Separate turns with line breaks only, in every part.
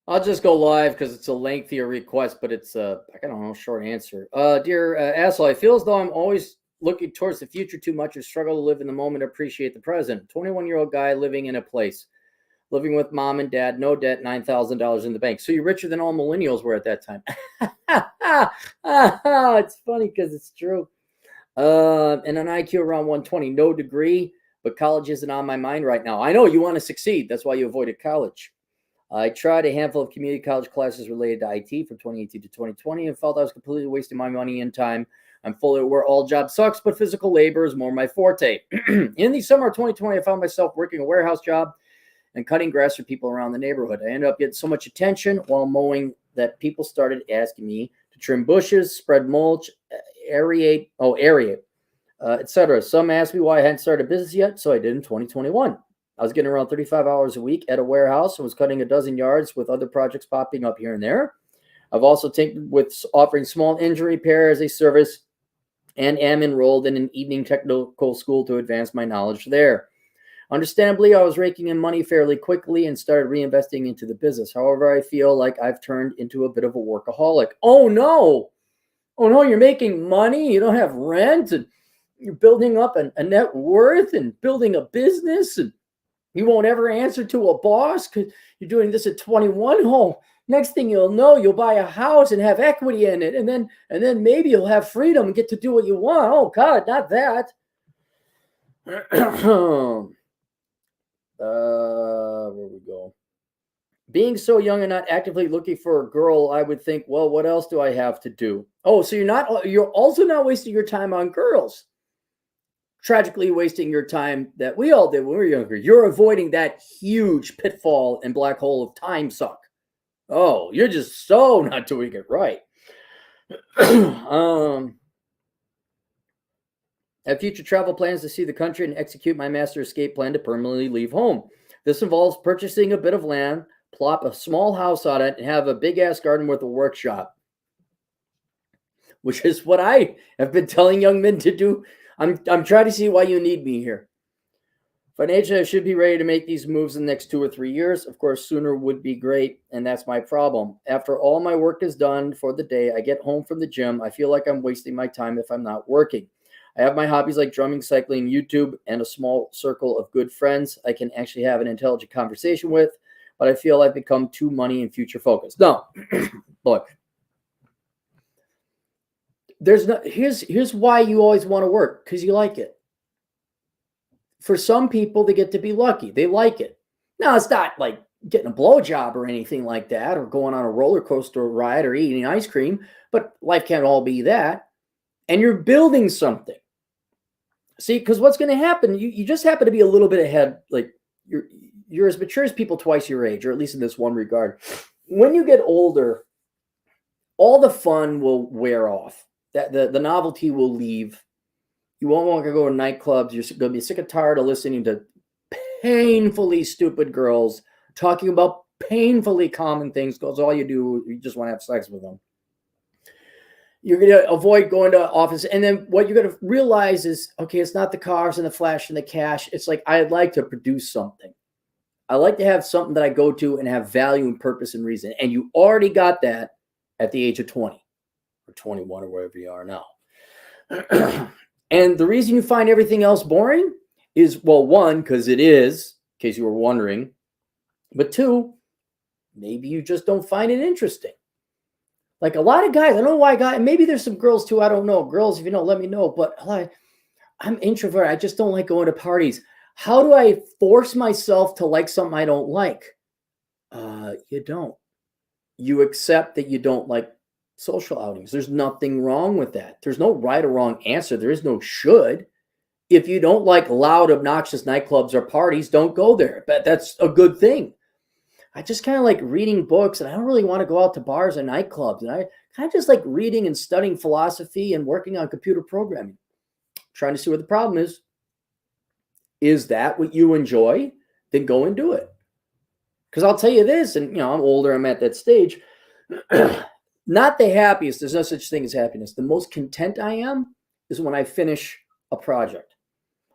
I'll just go live because it's a lengthier request, but it's I don't know, short answer. Dear asshole, I feel as though I'm always looking towards the future too much or struggle to live in the moment, appreciate the present. 21-year-old guy living in a place, living with mom and dad, no debt, $9,000 in the bank. So you're richer than all millennials were at that time. It's funny because it's true. And an IQ around 120, no degree, but college isn't on my mind right now. I know you want to succeed. That's why you avoided college. I tried a handful of community college classes related to IT from 2018 to 2020 and felt I was completely wasting my money and time. I'm fully aware all job sucks, but physical labor is more my forte. In the summer of 2020, I found myself working a warehouse job and cutting grass for people around the neighborhood. I ended up getting so much attention while mowing that people started asking me to trim bushes, spread mulch, aerate, etc. Some asked me why I hadn't started a business yet, so I did in 2021. I was getting around 35 hours a week at a warehouse and was cutting a dozen yards with other projects popping up here and there. I've also taken with offering small engine repair as a service and am enrolled in an evening technical school to advance my knowledge there. Understandably, I was raking in money fairly quickly and started reinvesting into the business. However, I feel like I've turned into a bit of a workaholic. Oh no! Oh no, you're making money, you don't have rent, and you're building up a net worth and building a business, and you won't ever answer to a boss because you're doing this at 21. Oh, next thing you'll know, you'll buy a house and have equity in it, and then maybe you'll have freedom and get to do what you want. Oh God, not that. Where we go? Being so young and not actively looking for a girl, I would think, well, what else do I have to do? Oh, so you're also not wasting your time on girls. Tragically wasting your time that we all did when we were younger. You're avoiding that huge pitfall and black hole of time suck. Oh, you're just so not doing it right. I have future travel plans to see the country and execute my master escape plan to permanently leave home. This involves purchasing a bit of land, plop a small house on it, and have a big ass garden with a workshop, which is what I have been telling young men to do. I'm trying to see why you need me here. Financially, I should be ready to make these moves in the next 2 or 3 years. Of course, sooner would be great, and that's my problem. After all my work is done for the day, I get home from the gym. I feel like I'm wasting my time if I'm not working. I have my hobbies like drumming, cycling, YouTube, and a small circle of good friends I can actually have an intelligent conversation with, but I feel I've become too money and future focused. No, look, here's why you always want to work, because you like it. For some people, they get to be lucky. They like it. Now, it's not like getting a blowjob or anything like that, or going on a roller coaster ride or eating ice cream, but life can't all be that. And you're building something. See, because what's going to happen, you just happen to be a little bit ahead. Like you're as mature as people twice your age, or at least in this one regard. When you get older, all the fun will wear off. That the novelty will leave. You won't want to go to nightclubs. You're going to be sick and tired of listening to painfully stupid girls talking about painfully common things because all you do, you just want to have sex with them. You're going to avoid going to office. And then what you're going to realize is, okay, it's not the cars and the flash and the cash. It's like, I'd like to produce something. I like to have something that I go to and have value and purpose and reason. And you already got that at the age of 20 or 21 or wherever you are now. And the reason you find everything else boring is, well, one, because it is, in case you were wondering. But two, maybe you just don't find it interesting. Like a lot of guys, I don't know why guys, maybe there's some girls too, I don't know. Girls, if you know, let me know. But I'm introvert. I just don't like going to parties. How do I force myself to like something I don't like? You don't. You accept that you don't like social outings. There's nothing wrong with that. There's no right or wrong answer. There is no should. If you don't like loud, obnoxious nightclubs or parties, don't go there. But that's a good thing. I just kind of like reading books, and I don't really want to go out to bars and nightclubs. And I kind of just like reading and studying philosophy and working on computer programming. Trying to see what the problem is. Is that what you enjoy? Then go and do it. Because I'll tell you this, and I'm older, I'm at that stage. Not the happiest. There's no such thing as happiness. The most content I am is when I finish a project.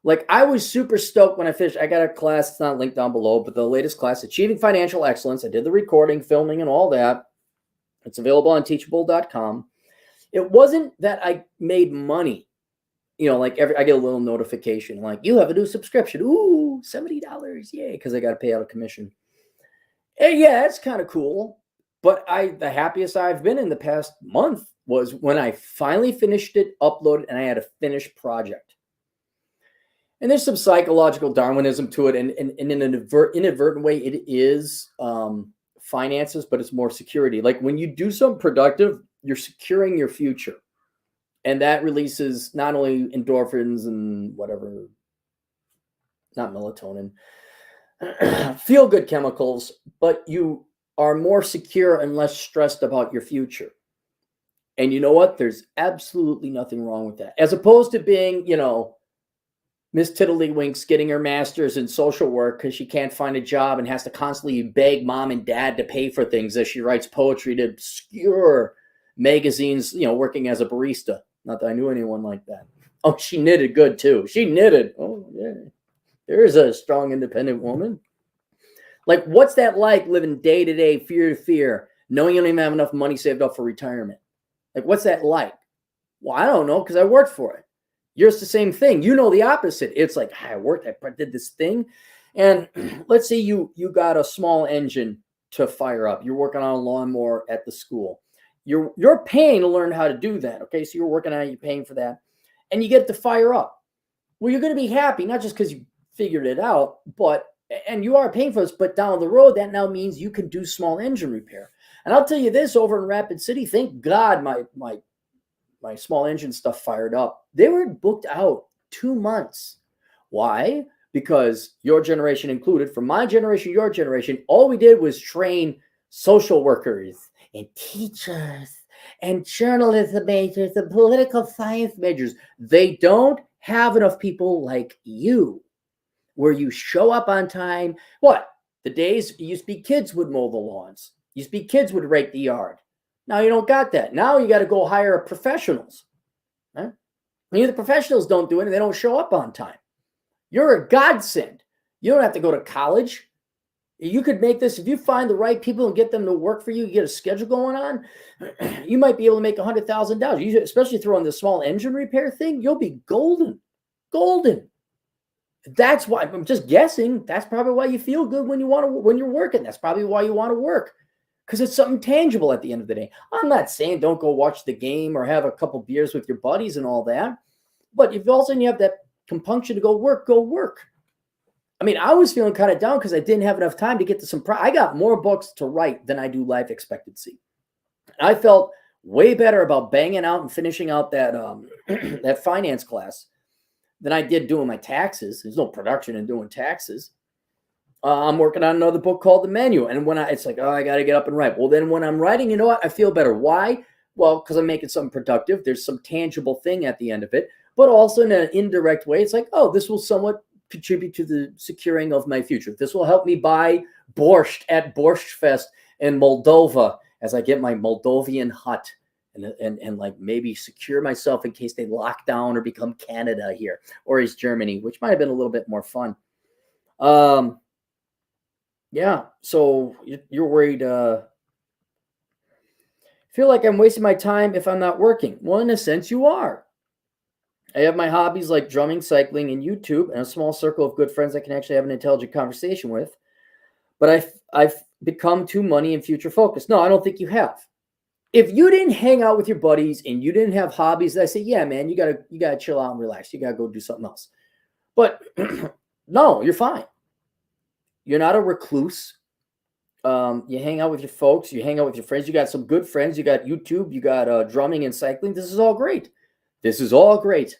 Like I was super stoked when I finished. I got a class, it's not linked down below, but the latest class, Achieving Financial Excellence. I did the recording, filming, and all that. It's available on teachable.com. It wasn't that I made money. Like I get a little notification like you have a new subscription. Ooh, $70. Yay, because I got to pay out a commission. And yeah, it's kind of cool. But the happiest I've been in the past month was when I finally finished it, uploaded, and I had a finished project. And there's some psychological Darwinism to it, and in an inadvertent way, it is finances, but it's more security. Like when you do something productive, you're securing your future. And that releases not only endorphins and whatever, not melatonin, feel good chemicals, but you are more secure and less stressed about your future. And you know what? There's absolutely nothing wrong with that. As opposed to being, Miss Tiddlywinks getting her master's in social work because she can't find a job and has to constantly beg mom and dad to pay for things as she writes poetry to obscure magazines, working as a barista. Not that I knew anyone like that. Oh, she knitted good too. She knitted. Oh, yeah. There's a strong, independent woman. Like, what's that like living day to day, fear to fear, knowing you don't even have enough money saved up for retirement? Like, what's that like? Well, I don't know because I worked for it. Yours the same thing. You know the opposite. It's like, I worked, I did this thing. And let's say you got a small engine to fire up. You're working on a lawnmower at the school. You're paying to learn how to do that. Okay, so you're working on it, you're paying for that. And you get it to fire up. Well, you're going to be happy, not just because you figured it out, and you are paying for this, but down the road, that now means you can do small engine repair. And I'll tell you this, over in Rapid City, thank God my small engine stuff fired up. They were booked out 2 months. Why? Because your generation included, from my generation, your generation, all we did was train social workers and teachers and journalism majors and political science majors. They don't have enough people like you where you show up on time. What? The days it used to be kids would mow the lawns. Used to be kids would rake the yard. Now you don't got that. Now you got to go hire professionals. Right? The professionals don't do it and they don't show up on time. You're a godsend. You don't have to go to college. You could make this, if you find the right people and get them to work for you, you get a schedule going on, you might be able to make $100,000. You especially throw in the small engine repair thing, you'll be golden. Golden. That's why, I'm just guessing, that's probably why you feel good when you're working. That's probably why you want to work. Because it's something tangible at the end of the day. I'm not saying don't go watch the game or have a couple beers with your buddies and all that. But if all of a sudden you have that compunction to go work, go work. I mean, I was feeling kind of down because I didn't have enough time to get to some. I got more books to write than I do life expectancy. And I felt way better about banging out and finishing out that that finance class than I did doing my taxes. There's no production in doing taxes. I'm working on another book called The Menu. And it's like, oh, I got to get up and write. Well, then when I'm writing, you know what? I feel better. Why? Well, because I'm making something productive. There's some tangible thing at the end of it. But also in an indirect way, it's like, oh, this will somewhat contribute to the securing of my future. This will help me buy borscht at Borscht Fest in Moldova as I get my Moldovan hut and like maybe secure myself in case they lock down or become Canada here or is Germany, which might have been a little bit more fun. Yeah, so you're worried. Feel like I'm wasting my time if I'm not working. Well, in a sense, you are. I have my hobbies like drumming, cycling, and YouTube, and a small circle of good friends I can actually have an intelligent conversation with. But I've become too money and future focused. No, I don't think you have. If you didn't hang out with your buddies and you didn't have hobbies, I say, yeah, man, you gotta chill out and relax. You gotta go do something else. But no, you're fine. You're not a recluse. You hang out with your folks. You hang out with your friends. You got some good friends. You got YouTube. You got drumming and cycling. This is all great. This is all great.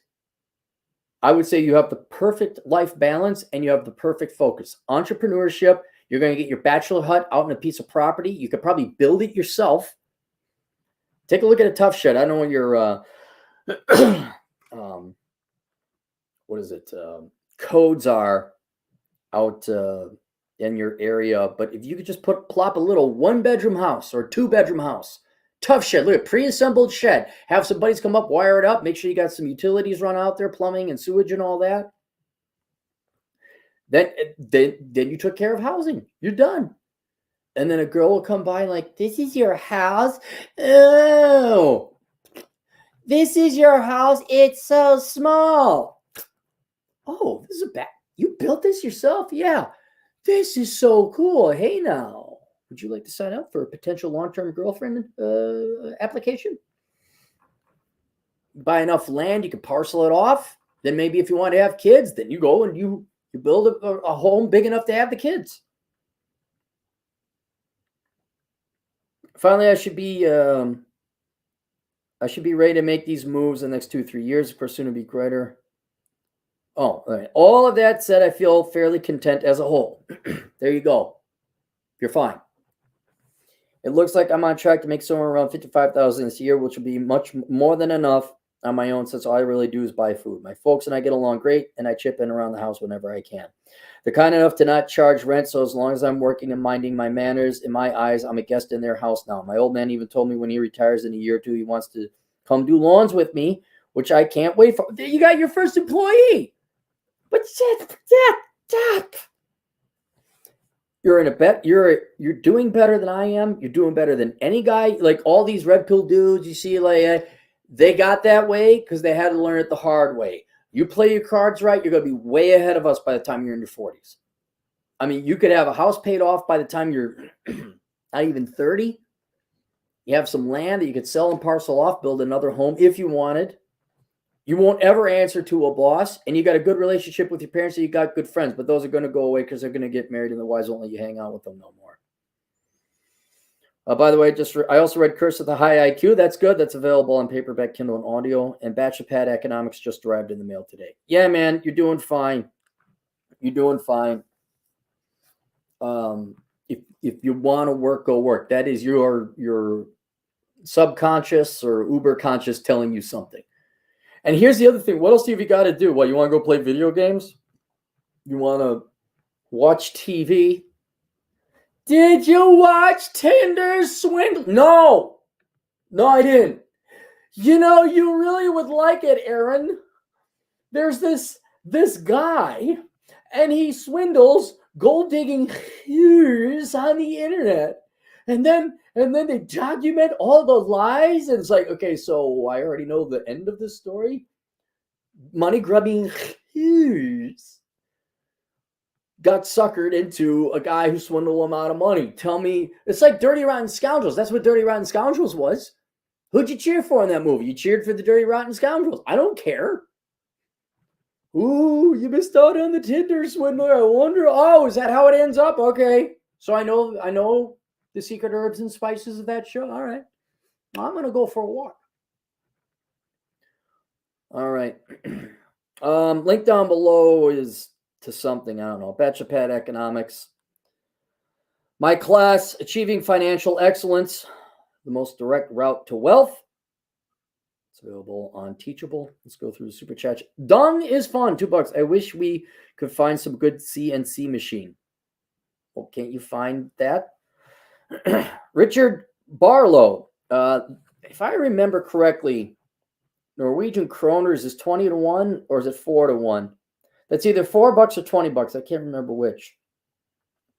I would say you have the perfect life balance and you have the perfect focus. Entrepreneurship, you're going to get your bachelor hut out in a piece of property. You could probably build it yourself. Take a look at a Tough Shed. I don't know what your codes are out in your area, but if you could just plop a little 1-bedroom house or 2-bedroom house, Tough Shed, look at pre-assembled shed, have some buddies come up, wire it up, make sure you got some utilities run out there, plumbing and sewage and all that. Then you took care of housing. You're done. And then a girl will come by and like, this is your house? Oh, this is your house? It's so small. Oh, this is you built this yourself? Yeah. This is so cool. Hey now, would you like to sign up for a potential long-term girlfriend application? Buy enough land, you can parcel it off. Then maybe if you want to have kids, then you go and you build a home big enough to have the kids. Finally, I should be ready to make these moves in the next 2-3 years. Of course, soon to be greater. Oh, all right. All of that said, I feel fairly content as a whole. There you go. You're fine. It looks like I'm on track to make somewhere around $55,000 this year, which will be much more than enough on my own, since all I really do is buy food. My folks and I get along great, and I chip in around the house whenever I can. They're kind enough to not charge rent, so as long as I'm working and minding my manners, in my eyes, I'm a guest in their house now. My old man even told me when he retires in a year or two, he wants to come do lawns with me, which I can't wait for. You got your first employee. But you're in a bet. You're doing better than I am. You're doing better than any guy. Like all these red pill dudes you see, like they got that way because they had to learn it the hard way. You play your cards right, you're going to be way ahead of us by the time you're in your 40s. I mean, you could have a house paid off by the time you're not even 30. You have some land that you could sell and parcel off, build another home if you wanted. You won't ever answer to a boss, and you got a good relationship with your parents, and you got good friends, but those are going to go away because they're going to get married, and the wives won't let you hang out with them no more. By the way, I also read Curse of the High IQ. That's good. That's available on paperback, Kindle, and audio. And Bachelor Pad Economics just arrived in the mail today. Yeah, man, you're doing fine. You're doing fine. If you want to work, go work. That is your subconscious or uber conscious telling you something. And here's the other thing. What else have you got to do? Well, you want to go play video games? You want to watch TV? Did you watch Tinder Swindle? No, I didn't. You know, you really would like it, Aaron. There's this guy, and he swindles gold digging on the internet, and then they document all the lies, and it's like, okay, so I already know the end of this story. Money grubbing got suckered into a guy who swindled him out of money. Tell me, it's like Dirty Rotten Scoundrels. That's what Dirty Rotten Scoundrels was. Who'd you cheer for in that movie? You cheered for the Dirty Rotten Scoundrels. I don't care. Ooh, you missed out on the Tinder swindler. I wonder. Oh, is that how it ends up? Okay, so I know the secret herbs and spices of that show. All right, I'm gonna go for a walk. All right. Link down below is to something, I don't know. Bachelor Pad Economics. My class, Achieving Financial Excellence, the most direct route to wealth. It's available on Teachable. Let's go through the super chat. Dung is fun, $2. I wish we could find some good CNC machine. Well, can't you find that? Richard Barlow. If I remember correctly, Norwegian kroners is 20-1, or is it 4-1? That's either $4 or $20. I can't remember which.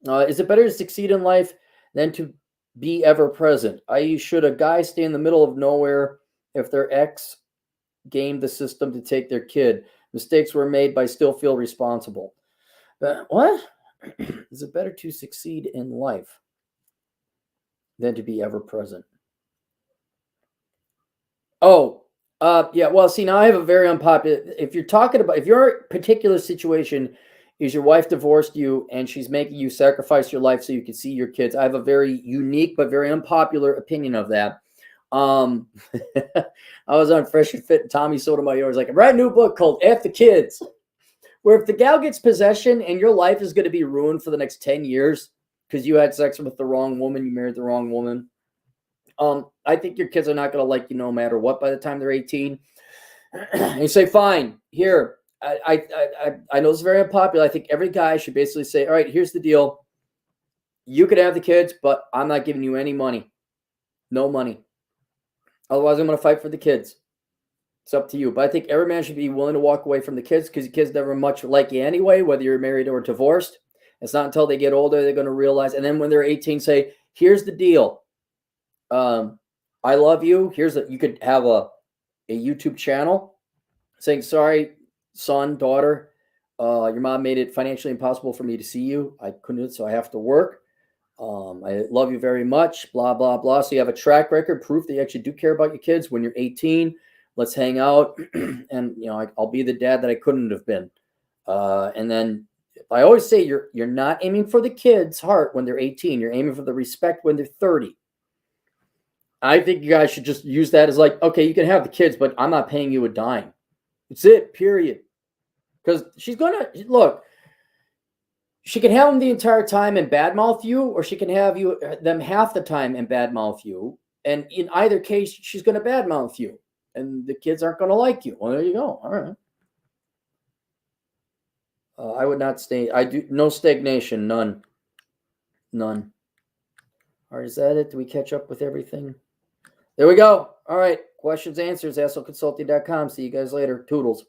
Is it better to succeed in life than to be ever present? I.e., should a guy stay in the middle of nowhere if their ex gamed the system to take their kid? Mistakes were made, but I still feel responsible. What? Is it better to succeed in life than to be ever present? Oh, yeah. Well, see, now I have a very unpopular. If your particular situation is your wife divorced you and she's making you sacrifice your life so you can see your kids, I have a very unique but very unpopular opinion of that. I was on Fresh and Fit, and Tommy Sotomayor was like, I write a new book called F the Kids, where if the gal gets possession and your life is going to be ruined for the next 10 years because you had sex with the wrong woman, you married the wrong woman, I think your kids are not going to like you no matter what by the time they're 18. And you say, fine, here, I know it's very unpopular. I think every guy should basically say, all right, here's the deal. You could have the kids, but I'm not giving you any money. No money. Otherwise, I'm going to fight for the kids. It's up to you. But I think every man should be willing to walk away from the kids because the kids never much like you anyway, whether you're married or divorced. It's not until they get older they're going to realize. And then when they're 18, say, here's the deal. I love you. You could have a YouTube channel saying, sorry, son, daughter, your mom made it financially impossible for me to see you. I couldn't, so I have to work. I love you very much, blah, blah, blah. So you have a track record, proof that you actually do care about your kids. When you're 18, let's hang out. And, I'll be the dad that I couldn't have been. And then I always say you're not aiming for the kid's heart when they're 18. You're aiming for the respect when they're 30. I think you guys should just use that as like, okay, you can have the kids, but I'm not paying you a dime. It's it, period. Because she's going to, look, she can have them the entire time and badmouth you, or she can have them half the time and badmouth you. And in either case, she's going to badmouth you. And the kids aren't going to like you. Well, there you go. All right. I would not stay. I do no stagnation. None. All right, is that it? Do we catch up with everything? There we go. All right. Questions, answers, assholeconsulting.com. See you guys later. Toodles.